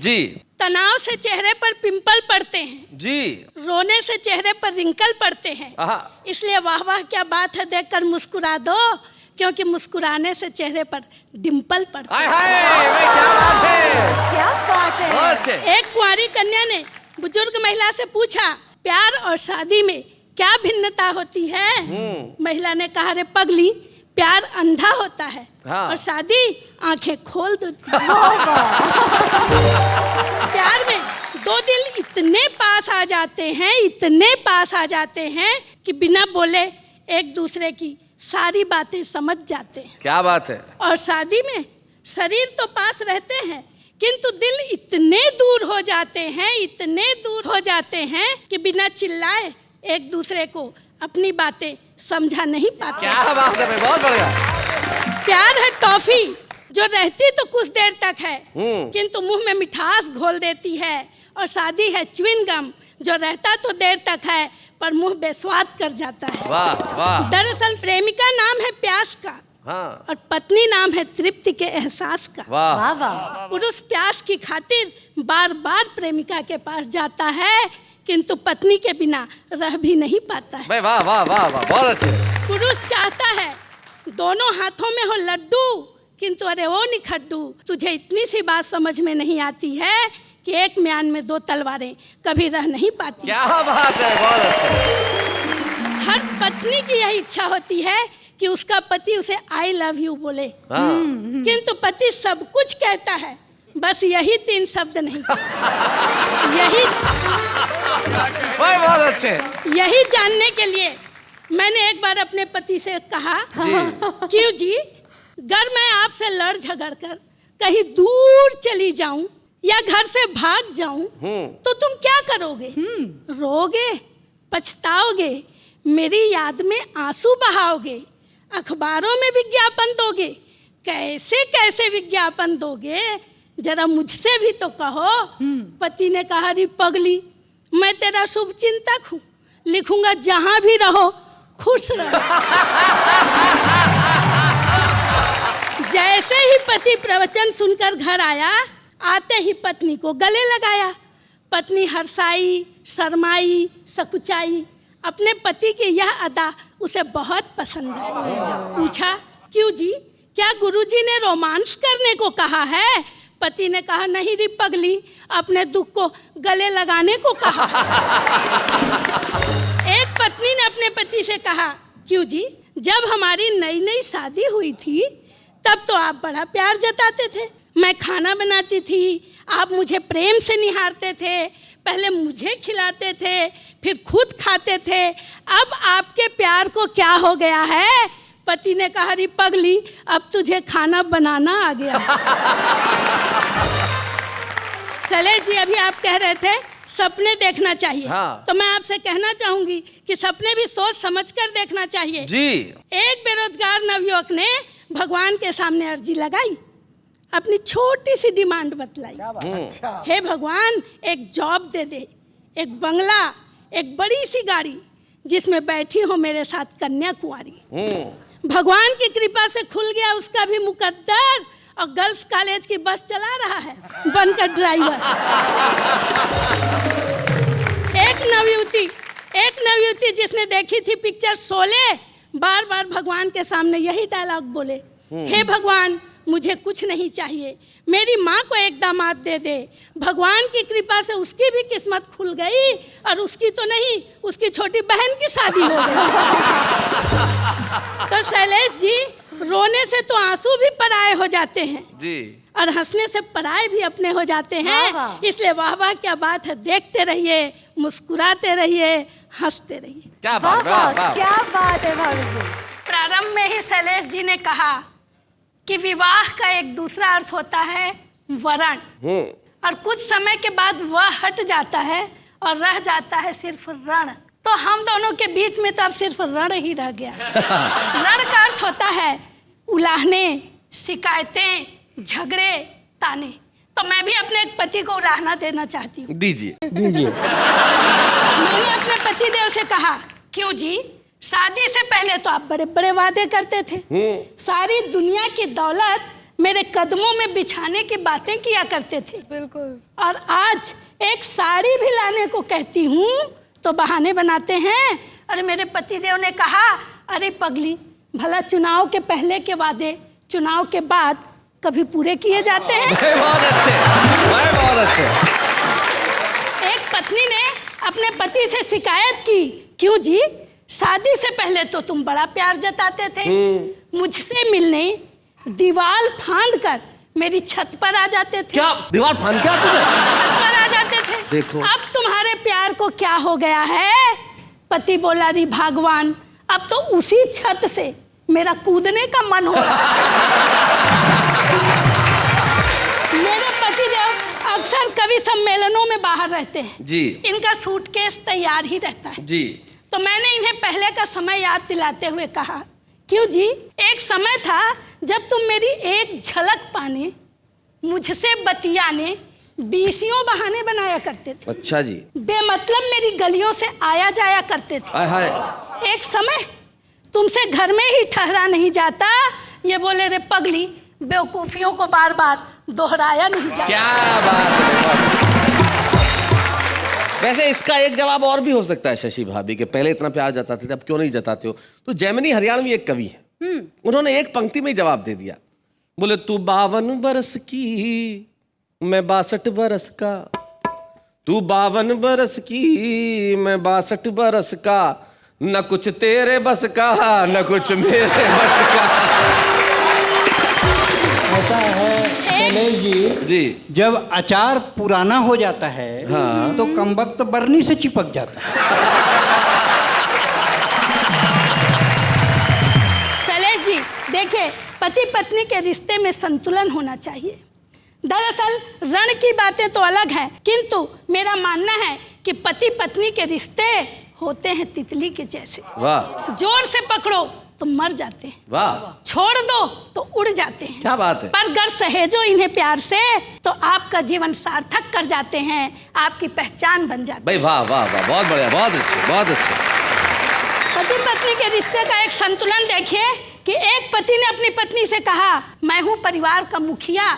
जी। तनाव से चेहरे पर पिंपल पड़ते हैं जी। रोने से चेहरे पर रिंकल पड़ते हैं। इसलिए वाह वाह क्या बात है देखकर मुस्कुरा दो, क्योंकि मुस्कुराने से चेहरे पर डिम्पल पड़ता है। क्या बात है, क्या बात है। बहुत अच्छे। एक कुंवारी कन्या ने बुजुर्ग महिला से पूछा, प्यार और शादी में क्या भिन्नता होती है? महिला ने कहा, रे पगली, प्यार अंधा होता है और शादी आंखें खोल देती है। प्यार में दो दिल इतने पास आ जाते हैं, इतने पास आ जाते हैं कि बिना बोले एक दूसरे की सारी बातें समझ जाते हैं। क्या बात है। और शादी में शरीर तो पास रहते हैं, किंतु दिल इतने दूर हो जाते हैं, इतने दूर हो जाते हैं कि बिना चिल्लाए एक दूसरे को अपनी बातें समझा नहीं पाते। क्या बात है, बहुत बढ़िया। प्यार है टॉफी जो रहती तो कुछ देर तक है, किंतु मुंह में मिठास घोल देती है। और शादी है च्युइंगम जो रहता तो देर तक है, पर मुंह बेस्वाद कर जाता है। वाह वाह। दरअसल प्रेमिका नाम है प्यास का, और पत्नी नाम है तृप्ति के एहसास का। वाह वाह। पुरुष प्यास की खातिर बार बार प्रेमिका के पास जाता है, किंतु पत्नी के बिना रह भी नहीं पाता है। वाह वाह वाह वाह, बहुत अच्छे। पुरुष चाहता है दोनों हाथों में हो लड्डू, किंतु अरे ओ निखड्डू, तुझे इतनी सी बात समझ में नहीं आती है कि एक म्यान में दो तलवारें कभी रह नहीं पाती। क्या बात है, बहुत अच्छे। हर पत्नी की यही इच्छा होती है कि उसका पति उसे आई लव यू बोले, किंतु पति सब कुछ कहता है, बस यही 3 शब्द नहीं। यही बहुत अच्छे। यही जानने के लिए मैंने एक बार अपने पति से कहा, क्यों जी, अगर मैं आपसे लड़ झगड़ कर कहीं दूर चली जाऊं या घर से भाग जाऊं तो तुम क्या करोगे? रोगे, पछताओगे, मेरी याद में आंसू बहाओगे, अखबारों में विज्ञापन दोगे, कैसे कैसे विज्ञापन दोगे, जरा मुझसे भी तो कहो। पति ने कहा, री पगली, मैं तेरा शुभ चिंतक हूँ, लिखूंगा जहां भी रहो खुश रहो। जैसे ही पति प्रवचन सुनकर घर आया, आते ही पत्नी को गले लगाया। पत्नी हर्षाई, शर्माई, सकुचाई। अपने पति की यह अदा उसे बहुत पसंद आई। पूछा, क्यों जी, क्या गुरुजी ने रोमांस करने को कहा है? पति ने कहा, नहीं री पगली, अपने दुख को गले लगाने को कहा। एक पत्नी ने अपने पति से कहा, क्यों जी, जब हमारी नई नई शादी हुई थी तब तो आप बड़ा प्यार जताते थे, मैं खाना बनाती थी, आप मुझे प्रेम से निहारते थे, पहले मुझे खिलाते थे, फिर खुद खाते थे, अब आपके प्यार को क्या हो गया है? पति ने कहा, री पगली, अब तुझे खाना बनाना आ गया। चले जी, अभी आप कह रहे थे सपने देखना चाहिए, तो मैं आपसे कहना चाहूंगी कि सपने भी सोच समझकर देखना चाहिए जी। एक बेरोजगार नवयुवक ने भगवान के सामने अर्जी लगाई, अपनी छोटी सी डिमांड बतलाई। हे भगवान, एक जॉब दे दे, एक बंगला, एक बड़ी सी गाड़ी जिसमें बैठी हो मेरे साथ कन्या कुंवारी। भगवान की कृपा से खुल गया उसका भी मुकद्दर, और गर्ल्स कॉलेज की बस चला रहा है बनकर ड्राइवर। एक नवयुवती जिसने देखी थी पिक्चर शोले, बार बार भगवान के सामने यही डायलॉग बोले, हे भगवान, मुझे कुछ नहीं चाहिए, मेरी माँ को एक दामाद दे दे। भगवान की कृपा से उसकी भी किस्मत खुल गई, और उसकी तो नहीं, उसकी छोटी बहन की शादी हो गई। तो शैलेश जी, रोने से तो आंसू भी पराये हो जाते हैं जी, और हंसने से पराये भी अपने हो जाते हैं। इसलिए वाह वाह क्या बात है, देखते रहिए, मुस्कुराते रहिए, हंसते रहिए। क्या बात, क्या बात है भाभी जी। प्रारंभ में ही शैलेश जी ने कहा कि विवाह का एक दूसरा अर्थ होता है वरण, और कुछ समय के बाद वह हट जाता है और रह जाता है सिर्फ रण। तो हम दोनों के बीच में तो अब सिर्फ रण ही रह गया। रण का अर्थ होता है उलाहने, शिकायतें, झगड़े, ताने। तो मैं भी अपने पति को उलाहना देना चाहती हूँ। दीजिए। मैंने अपने पतिदेव से कहा, क्यों जी, शादी से पहले तो आप बड़े बड़े वादे करते थे, सारी दुनिया की दौलत मेरे कदमों में बिछाने की बातें किया करते थे। बिल्कुल। और आज एक साड़ी भी लाने को कहती हूँ तो बहाने बनाते हैं। अरे मेरे पतिदेव ने कहा, अरे पगली, भला चुनाव के पहले के वादे चुनाव के बाद कभी पूरे किए जाते हैं? बहुत अच्छे, बहुत अच्छे। एक पत्नी ने अपने पति से शिकायत की, क्यों जी, शादी से पहले तो तुम बड़ा प्यार जताते थे, मुझसे मिलने दीवार फांद कर मेरी छत पर आ जाते थे। क्या दीवार फांद के आते थे? छत पर आ जाते थे। देखो। अब तुम्हारे प्यार को क्या हो गया है? पति बोला, री भगवान, अब तो उसी छत से मेरा कूदने का मन हो रहा है। मेरे पतिदेव अक्सर कवि सम्मेलनों में बाहर रहते हैं जी। इनका सूटकेस तैयार ही रहता है जी। तो मैंने इन्हें पहले का समय याद दिलाते हुए कहा, क्यों जी, एक समय था जब तुम मेरी एक झलक पाने, मुझसे बतियाने, बीसियों बहाने बनाया करते थे। अच्छा जी। बेमतलब मेरी गलियों से आया जाया करते थे। हाय हाय। एक समय तुमसे घर में ही ठहरा नहीं जाता, ये बोले, रे पगली, बेवकूफियों को बार बार दोहराया नहीं जाता। क्या बात है। वैसे इसका एक जवाब और भी हो सकता है शशि भाभी के, पहले इतना प्यार जताते थे, अब क्यों नहीं जताते हो? तो जैमिनी हरियाणवी एक कवि है, उन्होंने एक पंक्ति में ही जवाब दे दिया। बोले, तू 52 बरस की, मैं 62 बरस का। तू 52 बरस की, मैं 62 बरस का। न कुछ तेरे बस का, न कुछ मेरे बस का। ऐसा है शैलेश जी। जब अचार पुराना हो जाता है तो कमबख्त बरनी से चिपक जाता है। शैलेश जी, देखिए, पति पत्नी के रिश्ते में संतुलन होना चाहिए। दरअसल रण की बातें तो अलग हैं, किंतु मेरा मानना है कि पति पत्नी के रिश्ते होते हैं तितली के जैसे। वाह। जोर से पकड़ो तो मर जाते हैं, वाह। छोड़ दो तो उड़ जाते हैं। क्या बात है। पर अगर सहेजो इन्हें प्यार से तो आपका जीवन सार्थक कर जाते हैं, आपकी पहचान बन जाती है। भाई वाह वाह वाह, बहुत बढ़िया, बहुत अच्छे, बहुत अच्छे। पति पत्नी के रिश्ते का एक संतुलन देखिए कि एक पति ने अपनी पत्नी से कहा, मैं हूँ परिवार का मुखिया,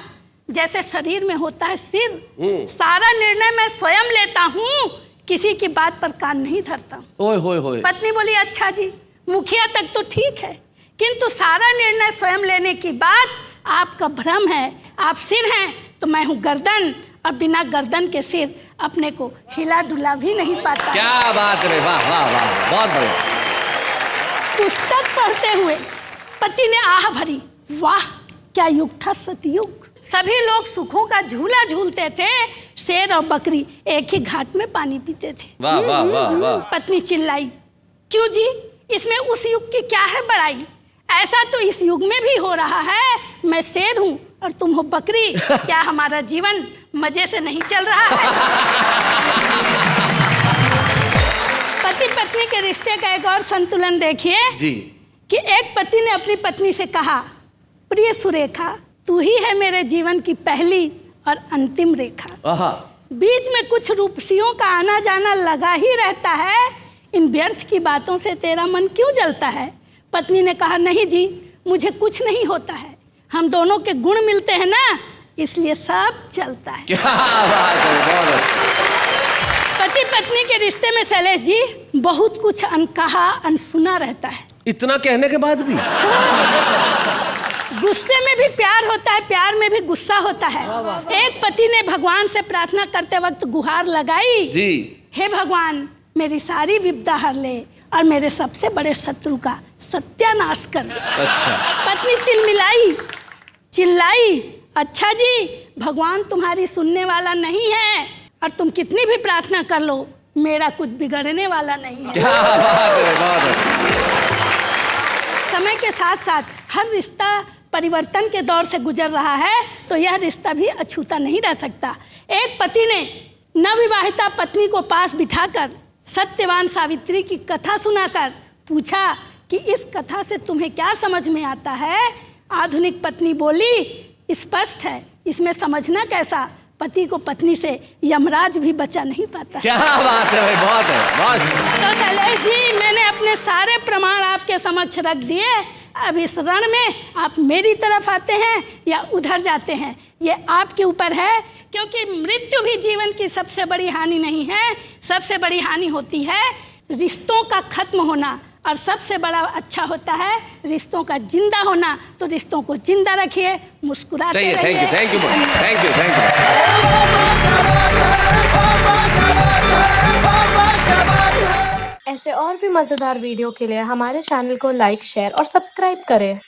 जैसे शरीर में होता है सिर, सारा निर्णय मैं स्वयं लेता हूँ, किसी की बात पर कान नहीं धरता। ओए होए होए। पत्नी बोली, अच्छा जी, मुखिया तक तो ठीक है, किंतु सारा निर्णय स्वयं लेने की बात आपका भ्रम है। आप सिर हैं तो मैं हूँ गर्दन, और बिना गर्दन के सिर अपने को हिला डुला भी नहीं पाता। क्या बात है, वाह वाह वाह, बहुत बढ़िया। पुस्तक पढ़ते हुए पति ने आह भरी, वाह क्या युग था सतयुग। सभी लोग सुखों का झूला झूलते थे, शेर और बकरी एक ही घाट में पानी पीते थे। वाह वाह वाह वाह। पत्नी चिल्लाई, क्यों जी, इसमें उस युग की क्या है बड़ाई? ऐसा तो इस युग में भी हो रहा है, मैं शेर हूँ और तुम हो बकरी, क्या हमारा जीवन मजे से नहीं चल रहा है? पति पत्नी के रिश्ते का एक और संतुलन देखिए जी। कि एक पति ने अपनी पत्नी से कहा, प्रिय सुरेखा, तू ही है मेरे जीवन की पहली और अंतिम रेखा। आहा। बीच में कुछ रूपसियों का आना जाना लगा ही रहता है, इन व्यर्थ की बातों से तेरा मन क्यों जलता है? पत्नी ने कहा, नहीं जी, मुझे कुछ नहीं होता है, हम दोनों के गुण मिलते हैं ना, इसलिए सब चलता है। क्या बात है, बहुत अच्छा। पति पत्नी के रिश्ते में शैलेश जी बहुत कुछ अनकहा अनसुना रहता है। इतना कहने के बाद भी? गुस्से में भी प्यार होता है, प्यार में भी गुस्सा होता है। एक पति ने भगवान से प्रार्थना करते वक्त गुहार लगाई जी। हे भगवान, मेरी सारी विपदा हर ले और मेरे सबसे बड़े शत्रु का सत्यानाश कर दे। अच्छा। पत्नी तिलमिलाई, चिल्लाई, अच्छा जी, भगवान तुम्हारी सुनने वाला नहीं है और तुम कितनी भी प्रार्थना कर लो, मेरा कुछ बिगड़ने वाला नहीं है। क्या बात है, बहुत अच्छा। समय के साथ साथ हर रिश्ता परिवर्तन के दौर से गुजर रहा है, तो यह रिश्ता भी अछूता नहीं रह सकता। एक पति ने नवविवाहिता पत्नी को पास बिठाकर सत्यवान सावित्री की कथा सुनाकर पूछा कि इस कथा से तुम्हें क्या समझ में आता है? आधुनिक पत्नी बोली, स्पष्ट है, इसमें समझना कैसा? पति को पत्नी से यमराज भी बचा नहीं पाता। क्या बात है भाई, बहुत है, बहुत। तो शैलेश जी, मैंने अपने सारे प्रमाण आपके समक्ष रख दिए, अब इस रण में आप मेरी तरफ आते हैं या उधर जाते हैं, ये आपके ऊपर है, क्योंकि मृत्यु भी जीवन की सबसे बड़ी हानि नहीं है। सबसे बड़ी हानि होती है रिश्तों का खत्म होना, और सबसे बड़ा अच्छा होता है रिश्तों का जिंदा होना। तो रिश्तों को जिंदा रखिए, मुस्कुराते रहिए। Thank you, thank you, thank you, thank you. ऐसे और भी मज़ेदार वीडियो के लिए हमारे चैनल को लाइक, शेयर और सब्सक्राइब करें।